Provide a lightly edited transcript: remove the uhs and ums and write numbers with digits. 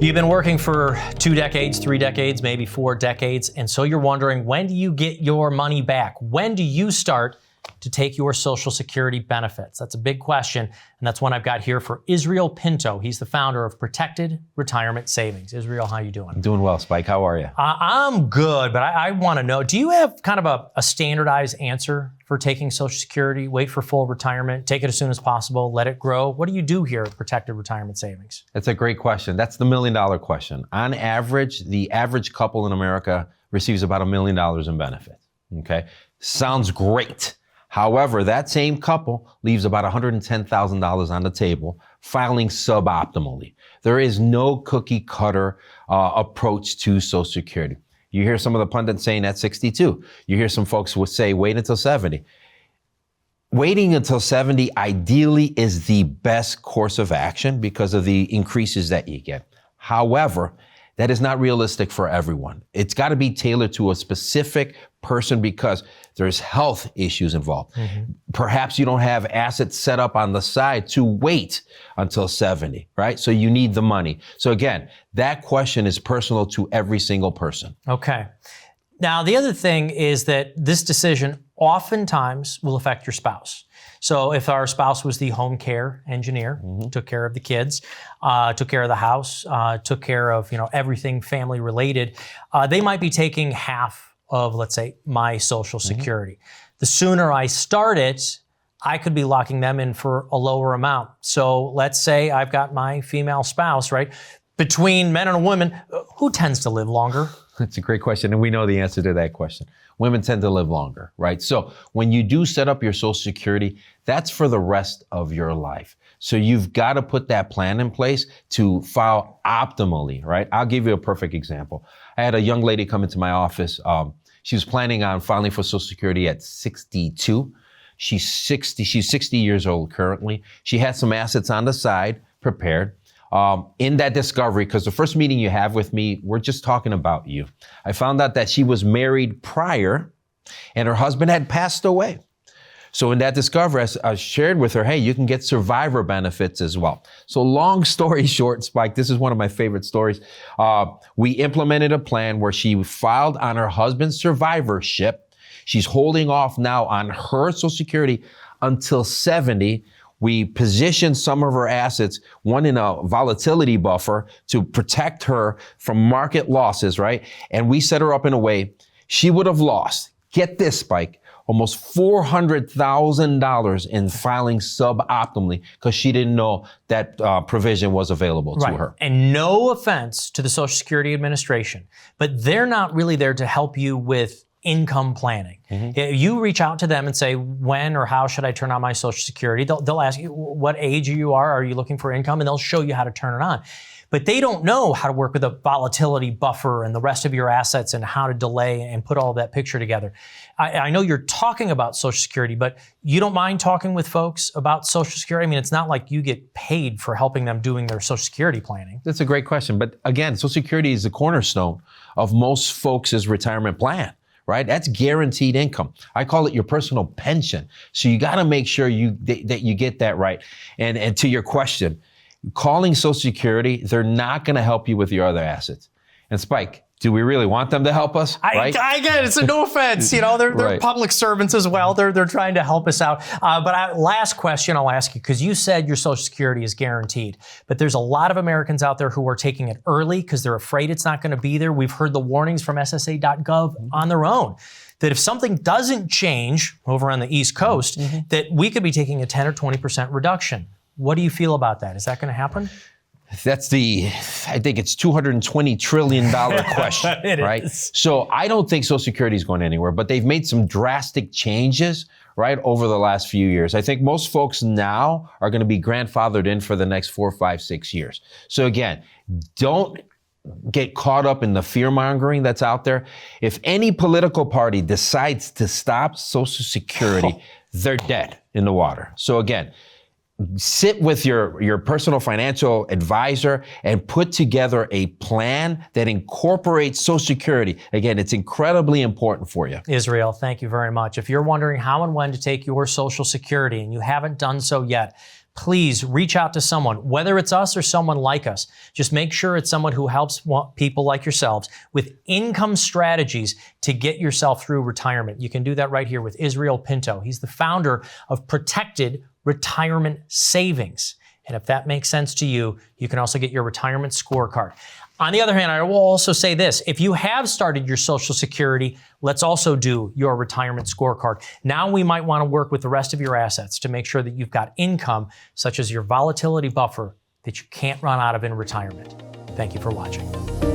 You've been working for 2 decades, 3 decades, maybe 4 decades, and so you're wondering, when do you get your money back? When do you start to take your Social Security benefits? That's a big question, and that's one I've got here for Israel Pinto. He's the founder of Protected Retirement Savings. Israel, how you doing? I'm doing well, Spike. How are you? I'm good, but I want to know, do you have kind of a standardized answer for taking Social Security? Wait for full retirement, take it as soon as possible, let it grow? What do you do here at Protected Retirement Savings? That's a great question. That's the $1 million question. On average, the average couple in America receives about $1 million in benefits. Okay, sounds great. However, that same couple leaves about $110,000 on the table, filing suboptimally. There is no cookie cutter approach to Social Security. You hear some of the pundits saying at 62. You hear some folks would say wait until 70. Waiting until 70 ideally is the best course of action because of the increases that you get. However, that is not realistic for everyone. It's got to be tailored to a specific person because there's health issues involved. Mm-hmm. Perhaps you don't have assets set up on the side to wait until 70, right? So you need the money. So again, that question is personal to every single person. Okay. Now, the other thing is that this decision oftentimes will affect your spouse. So if our spouse was the home care engineer, took care of the kids, took care of the house, took care of everything family related, they might be taking half of, let's say, my Social Security. The sooner I start it, I could be locking them in for a lower amount. So let's say I've got my female spouse, right? Between men and women, who tends to live longer? That's a great question, and we know the answer to that question. Women tend to live longer, right? So when you do set up your Social Security, that's for the rest of your life. So you've got to put that plan in place to file optimally, right? I'll give you a perfect example. I had a young lady come into my office. She was planning on filing for Social Security at 62. She's 60 years old currently. She had some assets on the side prepared. In that discovery, because the first meeting you have with me, we're just talking about you. I found out that she was married prior and her husband had passed away. So in that discovery, I shared with her, hey, you can get survivor benefits as well. So long story short, Spike, this is one of my favorite stories. We implemented a plan where she filed on her husband's survivorship. She's holding off now on her Social Security until 70. We positioned some of her assets, one in a volatility buffer to protect her from market losses, right? And we set her up in a way she would have lost, get this, Spike, almost $400,000 in filing suboptimally because she didn't know that provision was available to her. And no offense to the Social Security Administration, but they're not really there to help you with income planning. You reach out to them and say, when or how should I turn on my Social Security? They'll ask you what age you are you looking for income? And they'll show you how to turn it on. But they don't know how to work with a volatility buffer and the rest of your assets and how to delay and put all that picture together. I know you're talking about Social Security, but you don't mind talking with folks about Social Security? I mean, it's not like you get paid for helping them doing their Social Security planning. That's a great question. But again, Social Security is the cornerstone of most folks' retirement plan. Right? That's guaranteed income. I call it your personal pension. So you got to make sure that you get that right. And to your question, calling Social Security, they're not going to help you with your other assets. And Spike, do we really want them to help us? I get it. It's no offense. They're right. Public servants as well. They're trying to help us out. But last question I'll ask you, because you said your Social Security is guaranteed, but there's a lot of Americans out there who are taking it early because they're afraid it's not going to be there. We've heard the warnings from SSA.gov on their own that if something doesn't change over on the East Coast, that we could be taking a 10 or 20% reduction. What do you feel about that? Is that going to happen? That's I think it's $220 trillion question, right? Is. So I don't think Social Security is going anywhere, but they've made some drastic changes, right, over the last few years. I think most folks now are going to be grandfathered in for the next 4, 5, 6 years. So again, don't get caught up in the fear mongering that's out there. If any political party decides to stop Social Security, they're dead in the water. So again, sit with your personal financial advisor and put together a plan that incorporates Social Security. Again, it's incredibly important for you. Israel, thank you very much. If you're wondering how and when to take your Social Security and you haven't done so yet, please reach out to someone, whether it's us or someone like us. Just make sure it's someone who helps people like yourselves with income strategies to get yourself through retirement. You can do that right here with Israel Pinto. He's the founder of Protected Retirement Savings. And if that makes sense to you, you can also get your retirement scorecard. On the other hand, I will also say this. If you have started your Social Security, let's also do your retirement scorecard. Now we might want to work with the rest of your assets to make sure that you've got income, such as your volatility buffer, that you can't run out of in retirement. Thank you for watching.